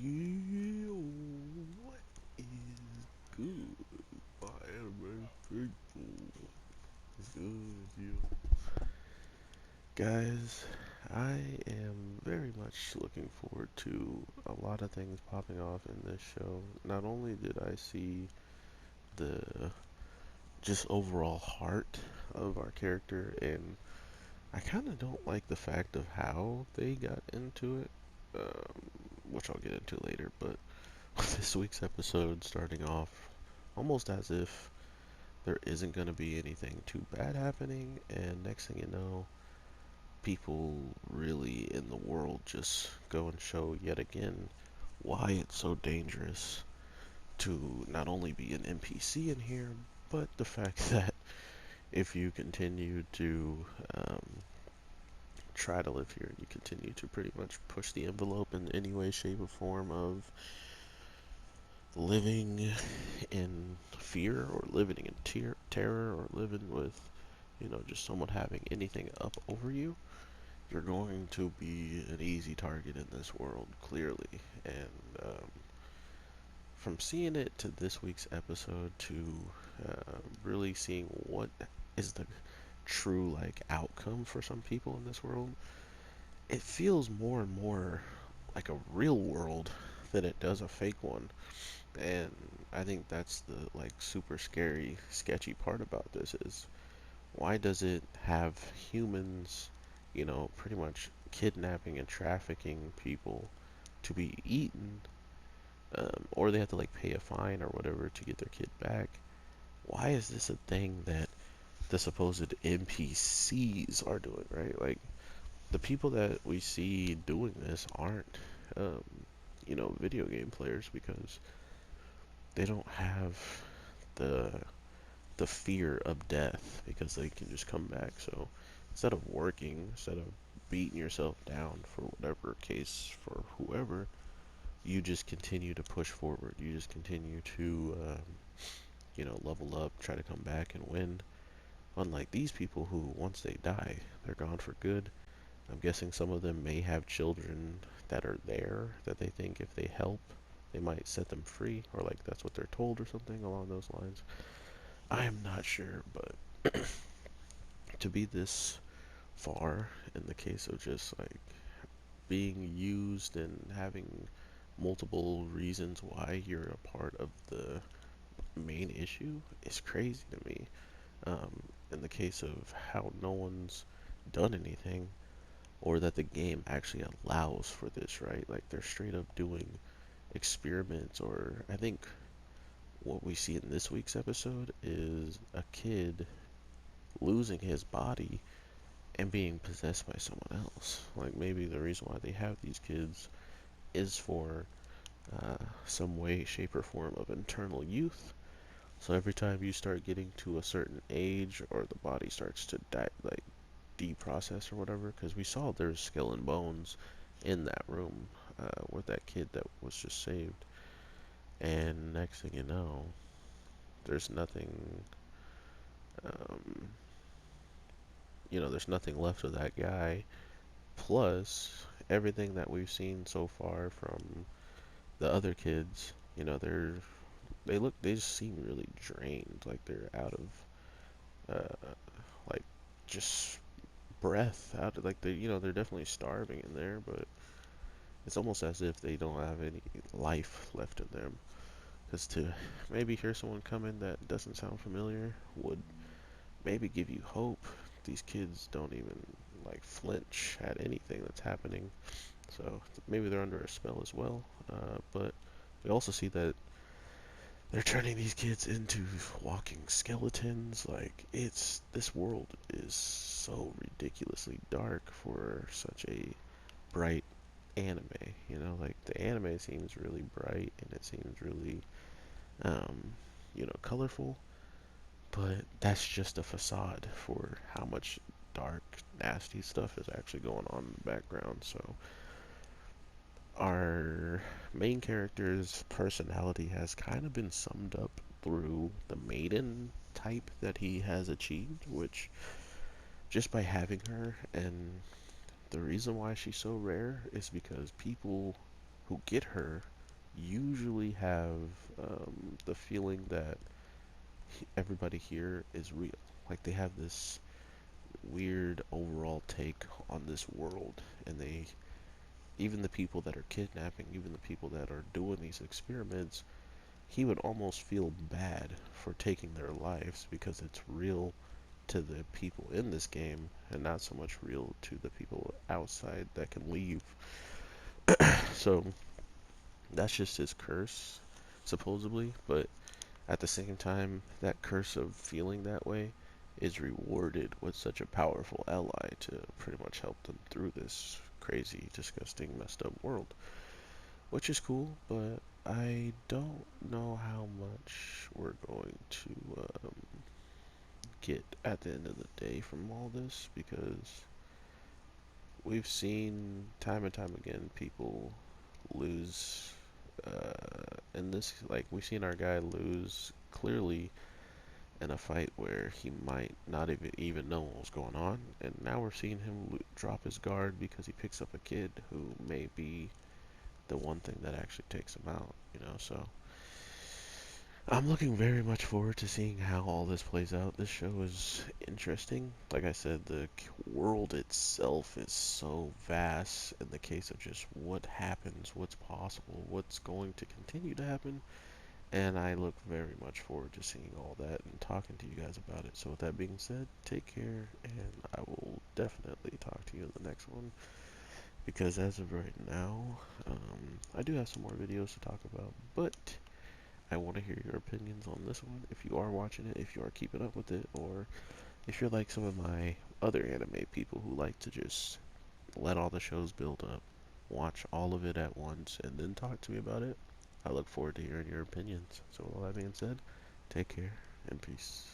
Yo, what is good, my anime people? It's good, you guys. I am very much looking forward to a lot of things popping off in this show. Not only did I see the just overall heart of our character, and I kind of don't like the fact of how they got into it, which I'll get into later, but this week's episode starting off almost as if there isn't going to be anything too bad happening, and next thing you know, people really in the world just go and show yet again why it's so dangerous to not only be an NPC in here, but the fact that if you continue to um, try to live here, you continue to pretty much push the envelope in any way, shape, or form of living in fear or living in terror or living with, just someone having anything up over you, you're going to be an easy target in this world, clearly. And from seeing it to this week's episode to really seeing what is the true like outcome for some people in this world, it feels more and more like a real world than it does a fake one. And I think that's the like super scary, sketchy part about this is why does it have humans, pretty much kidnapping and trafficking people to be eaten, or they have to like pay a fine or whatever to get their kid back? Why is this a thing that the supposed NPCs are doing, right? Like the people that we see doing this aren't, um, video game players because they don't have the fear of death because they can just come back. So instead of working, instead of beating yourself down for whatever case for whoever, you just continue to push forward. You just continue to, level up, try to come back and win. Unlike these people who, once they die, they're gone for good. I'm guessing some of them may have children that are there that they think if they help, they might set them free, or like that's what they're told, or something along those lines. I am not sure, but to be this far in the case of just like being used and having multiple reasons why you're a part of the main issue is crazy to me. Um, in the case of how no one's done anything, or that the game actually allows for this, right? Like they're straight up doing experiments, or I think what we see in this week's episode is a kid losing his body and being possessed by someone else. Like maybe the reason why they have these kids is for some way, shape, or form of internal youth. So every time you start getting to a certain age, or the body starts to die, like deprocess or whatever, because we saw there's skull and bones in that room with that kid that was just saved, and next thing you know, there's nothing. Um, there's nothing left of that guy. Plus, everything that we've seen so far from the other kids, they just seem really drained, like they're out of like just breath, out of like they're definitely starving in there, but it's almost as if they don't have any life left in them. Because to maybe hear someone come in that doesn't sound familiar would maybe give you hope. These kids don't even like flinch at anything that's happening, so maybe they're under a spell as well. But we also see that they're turning these kids into walking skeletons. Like this world is so ridiculously dark for such a bright anime. Like the anime seems really bright and it seems really, um, colorful, but that's just a facade for how much dark, nasty stuff is actually going on in the background. So our main character's personality has kind of been summed up through the Maiden type that he has achieved, which just by having her, and the reason why she's so rare is because people who get her usually have the feeling that everybody here is real. Like they have this weird overall take on this world, and they, even the people that are kidnapping, even the people that are doing these experiments, he would almost feel bad for taking their lives because it's real to the people in this game and not so much real to the people outside that can leave. So that's just his curse, supposedly, but at the same time, that curse of feeling that way is rewarded with such a powerful ally to pretty much help them through this crazy, disgusting, messed up world. Which is cool, but I don't know how much we're going to get at the end of the day from all this, because we've seen time and time again people lose. And this, like, we've seen our guy lose clearly in a fight where he might not even know what was going on, and now we're seeing him drop his guard because he picks up a kid who may be the one thing that actually takes him out, you know. So I'm looking very much forward to seeing how all this plays out. This show is interesting. Like I said, the world itself is so vast in the case of just what happens, what's possible, what's going to continue to happen. And I look very much forward to seeing all that and talking to you guys about it. So with that being said, take care, and I will definitely talk to you in the next one. Because as of right now, I do have some more videos to talk about, but I want to hear your opinions on this one. If you are watching it, if you are keeping up with it, or if you're like some of my other anime people who like to just let all the shows build up, watch all of it at once, and then talk to me about it, I look forward to hearing your opinions. So with all that being said, take care and peace.